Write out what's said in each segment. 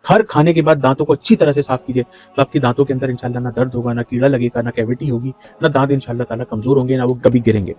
हर खाने के बाद दांतों को अच्छी तरह से साफ कीजिए, तो आपके दांतों के अंदर इंशाल्लाह ना दर्द होगा, ना कीड़ा लगेगा, ना कैविटी होगी, ना दांत इंशाल्लाह ताला कमजोर होंगे, ना वो कभी गिरेंगे।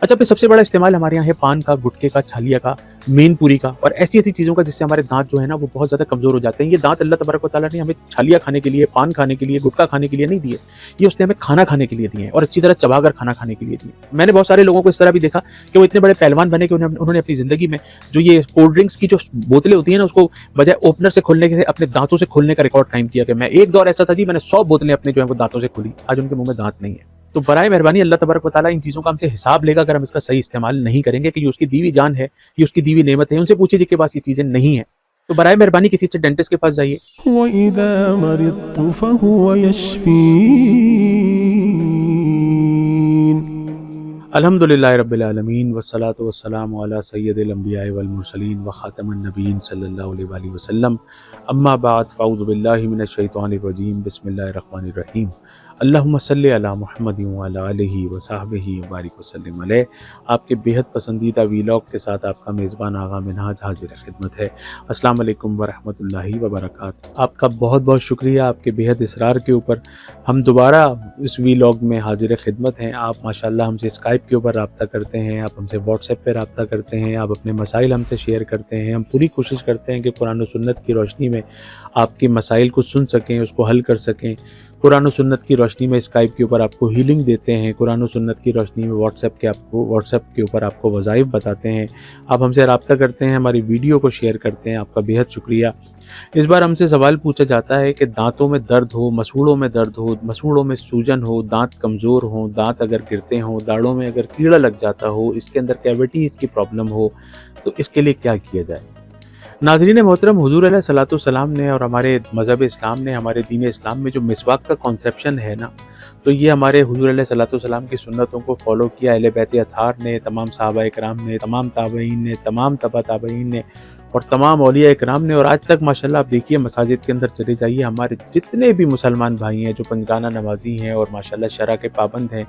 अच्छा, फिर सबसे बड़ा इस्तेमाल हमारे यहाँ है पान का, गुटखे का, छालिया का, मेन पूरी का और ऐसी ऐसी चीज़ों का जिससे हमारे दांत जो है ना वो बहुत ज़्यादा कमज़ोर हो जाते हैं। ये दांत अल्लाह तबारक व तआला ने हमें छालिया खाने के लिए, पान खाने के लिए, गुटखा खाने के लिए नहीं दिए। ये उसने हमें खाना खाने के लिए दिए हैं और अच्छी तरह चबाकर खाना खाने के लिए दिए। मैंने बहुत सारे लोगों को इस तरह भी देखा कि वो इतने बड़े पहलवान बने कि उन्होंने अपनी ज़िंदगी में जो ये कोल्ड ड्रिंक्स की जो बोतलें होती हैं ना, उसको बजाय ओपनर से खोलने के अपने दांतों से खोलने का रिकॉर्ड कायम किया कि मैं एक दौर ऐसा था जी, मैंने 100 बोतलें अपने जो है वो दांतों से खोली। आज उनके मुंह में दांत नहीं है। तो बराए मेहरबानी अल्लाह तबारक व तआला इन चीज़ों का हमसे हिसाब लेगा अगर हम इसका सही इस्तेमाल नहीं करेंगे कि ये उसकी दी हुई जान है, ये उसकी दी हुई नेमत है। उनसे पूछिए जिनके पास ये चीज़ें नहीं है। तो बराए मेहरबानी किसी अच्छे डेंटिस्ट के पास जाइए। وإذا مرضت فهو يشفين अल्हम्दुलिल्लाहि रब्बिल आलमीन वस्सलातु वस्सलामु अला सय्यदिल अंबिया'i वल मुरसलीन व खातमन नबिय्यीन सल्लल्लाहु अलैहि वसल्लम। अम्मा बाद फ़अऊज़ु बिल्लाहि मिनश शैतानिर रजीम। बिस्मिल्लाहिर रहमानिर रहीम। अल्लाहुम्मा सल्लि अला मुहम्मदिन व अला आलिहि व सहबिहि व बारिक वसल्लिम अलैहि। आपके बेहद पसंदीदा वीलॉग के साथ आपका मेज़बान आगा मिनहाज हाजिर खिदमत है। अस्सलाम वालेकुम व रहमतुल्लाहि व बरकातहू। आपका बहुत बहुत शुक्रिया आपके बेहद इसरार के ऊपर हम दोबारा इस वीलॉग में हाजिर खिदमत हैं। आप माशाल्लाह हमसे स्काइप के ऊपर रब्ता करते हैं, आप हमसे व्हाट्सएप पे रब्ता करते हैं, आप अपने मसाइल हमसे शेयर करते हैं। हम पूरी कोशिश करते हैं कि कुरान और सुन्नत की रोशनी में आपके मसाइल को सुन सकें, उसको हल कर सकें। कुरान और सुन्नत की रोशनी में स्काइप के ऊपर आपको हीलिंग देते हैं, कुरान और सुन्नत की रोशनी में व्हाट्सएप के ऊपर आपको वज़ाइफ बताते हैं। आप हमसे रब्ता करते हैं, हमारी वीडियो को शेयर करते हैं, आपका बेहद शुक्रिया। इस बार हमसे सवाल पूछा जाता है कि दांतों में दर्द हो, मसूड़ों में दर्द हो, मसूड़ों में सूजन हो, दांत कमज़ोर हो, दांत अगर गिरते हों, दाढ़ों में अगर कीड़ा लग जाता हो, इसके अंदर कैविटीज़ की प्रॉब्लम हो, तो इसके लिए क्या किया जाए। नाज़रीन मोहतरम, हुज़ूर अलैहिस्सलातु वस्सलाम ने और हमारे मज़हब इस्लाम ने, हमारे दीन इस्लाम में जो मिसवाक का कॉन्सेप्शन है ना, तो ये हमारे हुज़ूर अलैहिस्सलातु वस्सलाम की सुन्नतों को फॉलो किया। अहले बैत अताहार ने, तमाम सहाबा इकराम ने, तमाम ताबईन ने, तमाम तबा ताबईन ने और तमाम औलिया इकराम ने। और आज तक माशाल्लाह आप देखिए मसाजिद के अंदर चले जाइए, हमारे जितने भी मुसलमान भाई हैं जो पंजगाना नमाजी हैं और माशाल्लाह शरा के पाबंद हैं,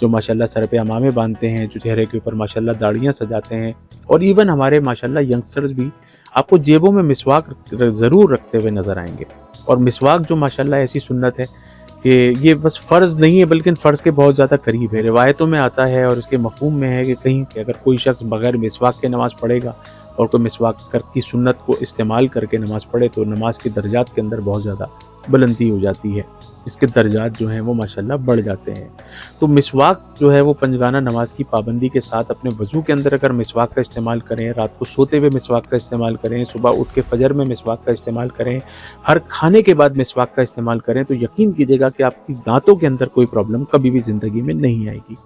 जो माशाल्लाह सर पे अमामे बांधते हैं, जो चेहरे के ऊपर माशाल्लाह दाढ़ियाँ सजाते हैं, और इवन हमारे माशाल्लाह यंगस्टर्स भी आपको जेबों में मिसवाक ज़रूर रखते हुए नज़र आएंगे। और मिसवाक जो माशाल्लाह ऐसी सुन्नत है कि ये बस फ़र्ज़ नहीं है बल्कि फ़र्ज़ के बहुत ज़्यादा करीब है। रिवायतों में आता है और इसके मफ़हूम में है कि कहीं कि अगर कोई शख्स बगैर मिसवाक के नमाज़ पढ़ेगा और कोई मिसवाक की सुन्नत को इस्तेमाल करके नमाज़ पढ़े तो नमाज के दर्जात के अंदर बहुत ज़्यादा बुलंदी हो जाती है, इसके दर्जात जो हैं वो माशाल्लाह बढ़ जाते हैं। तो मिसवाक जो है वो पंजगाना नमाज की पाबंदी के साथ अपने वज़ू के अंदर अगर मिसवाक का इस्तेमाल करें, रात को सोते हुए मिसवाक का इस्तेमाल करें, सुबह उठ के फजर में मिसवाक का इस्तेमाल करें, हर खाने के बाद मिसवाक का इस्तेमाल करें, तो यकीन कीजिएगा कि आपकी दांतों के अंदर कोई प्रॉब्लम कभी भी ज़िंदगी में नहीं आएगी।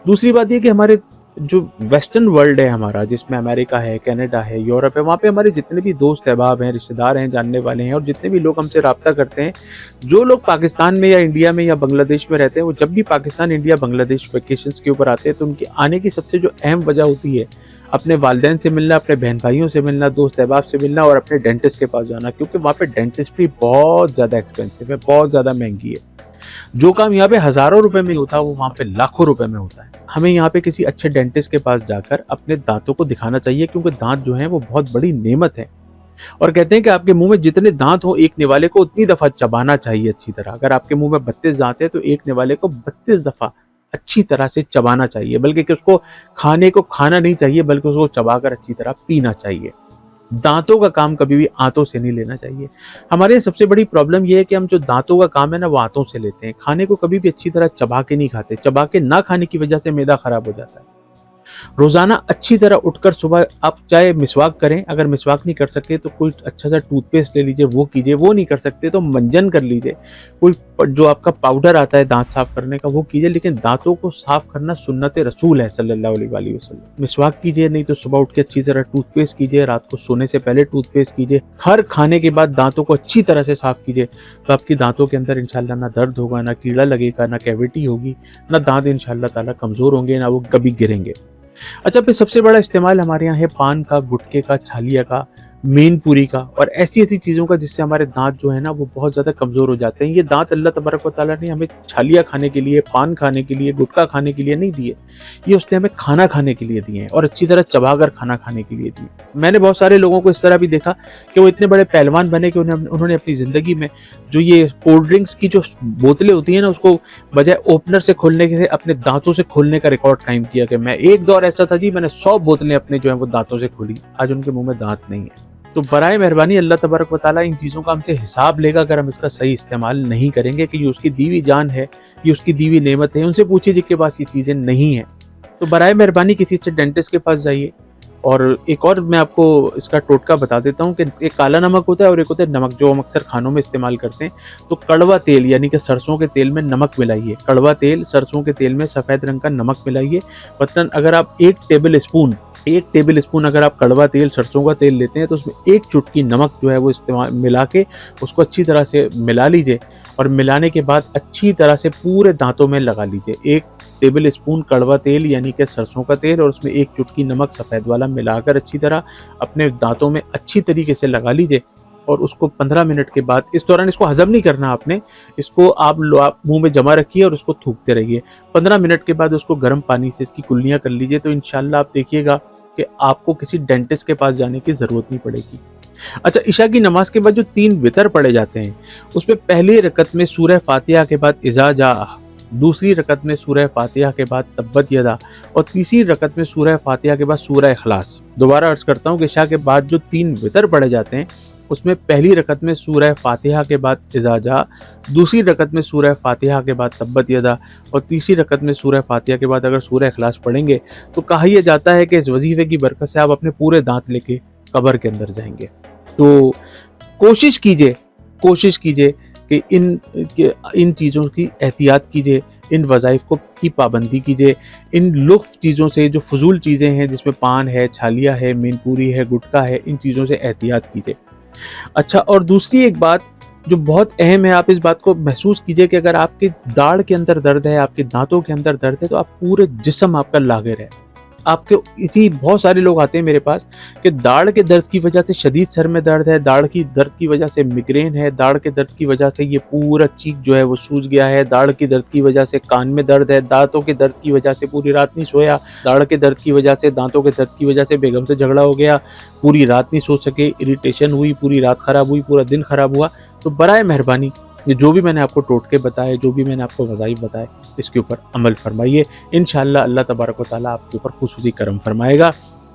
दूसरी बात ये कि हमारे जो वेस्टर्न वर्ल्ड है हमारा, जिसमें अमेरिका है, कनाडा है, यूरोप है, वहाँ पे हमारे जितने भी दोस्त अहबाब हैं, रिश्तेदार हैं, जानने वाले हैं और जितने भी लोग हमसे रब्ता करते हैं, जो लोग पाकिस्तान में या इंडिया में या बांग्लादेश में रहते हैं, वो जब भी पाकिस्तान, इंडिया, बांग्लादेश वेकेशंस के ऊपर आते हैं तो उनकी आने की सबसे जो अहम वजह होती है अपने वालिदैन से मिलना, अपने बहन भाइयों से मिलना, दोस्त अहबाब से मिलना और अपने डेंटिस्ट के पास जाना, क्योंकि वहाँ पे डेंटिस्ट्री बहुत ज़्यादा एक्सपेंसिव है, बहुत ज़्यादा महंगी है। जो काम यहाँ पे हज़ारों रुपए में होता है वो वहाँ पे लाखों रुपए में होता है। हमें यहाँ पे किसी अच्छे डेंटिस्ट के पास जाकर अपने दांतों को दिखाना चाहिए, क्योंकि दांत जो हैं वो बहुत बड़ी नेमत है। और कहते हैं कि आपके मुंह में जितने दांत हो एक निवाले को उतनी दफ़ा चबाना चाहिए अच्छी तरह। अगर आपके मुंह में 32 दांत है तो एक निवाले को 32 दफ़ा अच्छी तरह से चबाना चाहिए, बल्कि कि उसको खाने को खाना नहीं चाहिए बल्कि उसको चबाकर अच्छी तरह पीना चाहिए। दांतों का काम कभी भी आंतों से नहीं लेना चाहिए। हमारे यहाँ सबसे बड़ी प्रॉब्लम ये है कि हम जो दांतों का काम है ना वो आंतों से लेते हैं, खाने को कभी भी अच्छी तरह चबा के नहीं खाते। चबा के ना खाने की वजह से मैदा खराब हो जाता है। रोज़ाना अच्छी तरह उठकर सुबह आप चाहे मिसवाक करें, अगर मिसवाक नहीं कर सकते तो कोई अच्छा सा टूथपेस्ट ले लीजिए, वो कीजिए, वो नहीं कर सकते तो मंजन कर लीजिए, कोई जो आपका पाउडर आता है दांत साफ करने का वो कीजिए। लेकिन दांतों को साफ करना सुन्नत रसूल है सल्लल्लाहु अलैहि वसल्लम। मिसवाक कीजिए, नहीं तो सुबह उठ के अच्छी तरह टूथपेस्ट कीजिए, रात को सोने से पहले टूथपेस्ट कीजिए, हर खाने के बाद दांतों को अच्छी तरह से साफ कीजिए, तो आपकी दांतों के अंदर इंशाल्लाह ना दर्द होगा, ना कीड़ा लगेगा, ना कैविटी होगी, ना दांत इंशाल्लाह ताला कमज़ोर होंगे, ना वो कभी गिरेंगे। अच्छा, फिर सबसे बड़ा इस्तेमाल हमारे यहाँ है पान का, गुटखे का, छालिया का, مین پوری کا اور ایسی ایسی چیزوں کا جس سے ہمارے دانت جو ہے نا وہ بہت زیادہ کمزور ہو جاتے ہیں۔ یہ دانت اللہ تبارک و تعالیٰ نے ہمیں چھالیاں کھانے کے لیے، پان کھانے کے لیے، گٹکا کھانے کے لیے نہیں دیے، یہ اس نے ہمیں کھانا کھانے کے لیے دیے ہیں اور اچھی طرح چبا کر کھانا کھانے کے لیے دیے۔ میں نے بہت سارے لوگوں کو اس طرح بھی دیکھا کہ وہ اتنے بڑے پہلوان بنے کہ انہوں نے اپنی زندگی میں جو یہ کولڈ ڈرنکس کی جو بوتلیں ہوتی ہیں نا اس کو بجائے اوپنر سے کھولنے کے اپنے دانتوں سے کھولنے کا ریکارڈ قائم کیا کہ میں ایک دور ایسا تھا جی میں نے 100 بوتلیں اپنے جو ہیں وہ دانتوں سے کھولی، آج ان کے منہ میں دانت نہیں ہے۔ تو برائے مہربانی اللہ تبارک و تعالیٰ ان چیزوں کا ہم سے حساب لے گا اگر ہم اس کا صحیح استعمال نہیں کریں گے کہ یہ اس کی دیوی جان ہے، یہ اس کی دیوی نعمت ہے۔ ان سے پوچھیے جن کے پاس یہ چیزیں نہیں ہیں تو برائے مہربانی کسی اچھے ڈینٹسٹ کے پاس جائیے۔ اور ایک اور میں آپ کو اس کا ٹوٹکا بتا دیتا ہوں کہ ایک کالا نمک ہوتا ہے اور ایک ہوتا ہے نمک جو ہم اکثر کھانوں میں استعمال کرتے ہیں۔ تو کڑوا تیل یعنی کہ سرسوں کے تیل میں نمک ملائیے، کڑوا تیل سرسوں کے تیل میں سفید رنگ کا نمک ملائیے۔ مثلاً اگر آپ ایک ٹیبل اسپون اگر آپ کڑوا تیل سرسوں کا تیل لیتے ہیں تو اس میں ایک چٹکی نمک جو ہے وہ استعمال ملا کے اس کو اچھی طرح سے ملا لیجئے اور ملانے کے بعد اچھی طرح سے پورے دانتوں میں لگا لیجئے۔ ایک ٹیبل اسپون کڑوا تیل یعنی کہ سرسوں کا تیل اور اس میں ایک چٹکی نمک سفید والا ملا کر اچھی طرح اپنے دانتوں میں اچھی طریقے سے لگا لیجئے اور اس کو 15 منٹ کے بعد، اس دوران اس کو ہضم نہیں کرنا آپ نے، اس کو آپ منہ میں جمع رکھیے اور اس کو تھوکتے رہیے۔ 15 منٹ کے بعد اس کو گرم پانی سے اس کی کلیاں کر لیجئے تو انشاءاللہ آپ دیکھیے گا کہ آپ کو کسی ڈینٹسٹ کے پاس جانے کی ضرورت نہیں پڑے گی۔ اچھا، عشاء کی نماز کے بعد جو 3 وتر پڑھے جاتے ہیں اس میں پہلی رکعت میں سورہ فاتحہ کے بعد اذا جاء، دوسری رکعت میں سورہ فاتحہ کے بعد تبت یدا اور تیسری رکعت میں سورہ فاتحہ کے بعد سورہ اخلاص۔ دوبارہ عرض کرتا ہوں کہ عشاء کے بعد جو 3 وتر پڑھے جاتے ہیں اس میں پہلی رکعت میں سورہ فاتحہ کے بعد اذا جاء، دوسری رکعت میں سورہ فاتحہ کے بعد تبت یدا اور تیسری رکعت میں سورہ فاتحہ کے بعد اگر سورہ اخلاص پڑھیں گے تو کہا یہ جاتا ہے کہ اس وظیفے کی برکت سے آپ اپنے پورے دانت لے کے قبر کے اندر جائیں گے۔ تو کوشش کیجئے کہ ان چیزوں کی احتیاط کیجئے، ان وظائف کی پابندی کیجئے، ان لطف چیزوں سے جو فضول چیزیں ہیں جس میں پان ہے، چھالیاں ہے، مین پوری ہے، گٹکا ہے، ان چیزوں سے احتیاط کیجئے۔ اچھا، اور دوسری ایک بات جو بہت اہم ہے، آپ اس بات کو محسوس کیجئے کہ اگر آپ کی داڑھ کے اندر درد ہے، آپ کے دانتوں کے اندر درد ہے تو آپ پورے جسم آپ کا لاغر ہے۔ آپ کے اسی بہت سارے لوگ آتے ہیں میرے پاس کہ داڑھ کے درد کی وجہ سے شدید سر میں درد ہے، داڑھ کی درد کی وجہ سے میگرین ہے، داڑھ کے درد کی وجہ سے یہ پورا چیک جو ہے وہ سوج گیا ہے، داڑھ کی درد کی وجہ سے کان میں درد ہے، دانتوں کے درد کی وجہ سے پوری رات نہیں سویا، داڑھ کے درد کی وجہ سے، دانتوں کے درد کی وجہ سے بیگم سے جھگڑا ہو گیا، پوری رات نہیں سو سکے، اریٹیشن ہوئی، پوری رات خراب ہوئی، پورا دن خراب ہوا۔ تو برائے مہربانی یہ جو بھی میں نے آپ کو ٹوٹکے بتائے، جو بھی میں نے آپ کو وظائف بتائے، اس کے اوپر عمل فرمائیے۔ انشاءاللہ اللہ تبارک و تعالیٰ آپ کے اوپر خصوصی کرم فرمائے گا۔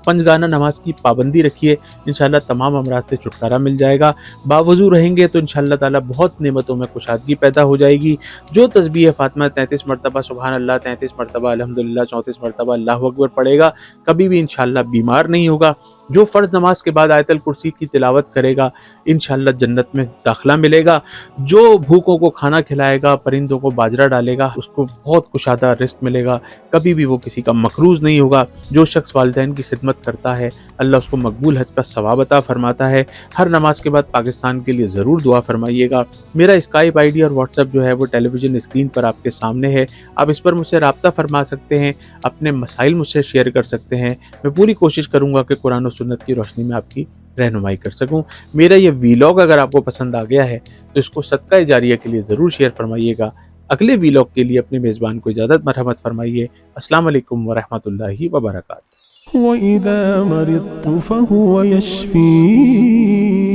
5 گانا نماز کی پابندی رکھیے، انشاءاللہ تمام امراض سے چھٹکارا مل جائے گا۔ باوضو رہیں گے تو انشاءاللہ تعالیٰ بہت نعمتوں میں کشادگی پیدا ہو جائے گی۔ جو تسبیح فاطمہ 33 مرتبہ سبحان اللہ، 33 مرتبہ الحمدللہ، 34 مرتبہ اللہ اکبر پڑھے گا، کبھی بھی انشاءاللہ بیمار نہیں ہوگا۔ جو فرض نماز کے بعد آیت الکرسی کی تلاوت کرے گا انشاءاللہ جنت میں داخلہ ملے گا۔ جو بھوکوں کو کھانا کھلائے گا، پرندوں کو باجرہ ڈالے گا، اس کو بہت کشادہ رزق ملے گا، کبھی بھی وہ کسی کا مقروض نہیں ہوگا۔ جو شخص والدین کی خدمت کرتا ہے اللہ اس کو مقبول حج کا ثواب عطا فرماتا ہے۔ ہر نماز کے بعد پاکستان کے لیے ضرور دعا فرمائیے گا۔ میرا اسکائپ آئی ڈی اور واٹس ایپ جو ہے وہ ٹیلی ویژن اسکرین پر آپ کے سامنے ہے، آپ اس پر مجھ سے رابطہ فرما سکتے ہیں، اپنے مسائل مجھ سے شیئر کر سکتے ہیں۔ میں پوری کوشش کروں گا کہ قرآن و سنت کی روشنی میں آپ کی رہنمائی کر سکوں۔ میرا یہ ویلاگ اگر آپ کو پسند آ گیا ہے تو اس کو صدقہ جاریہ کے لیے ضرور شیئر فرمائیے گا۔ اگلے ویلاگ کے لیے اپنے میزبان کو اجازت مرحمت فرمائیے۔ السلام علیکم ورحمۃ اللہ وبرکاتہ۔ وإذا مرضت فهو يشفين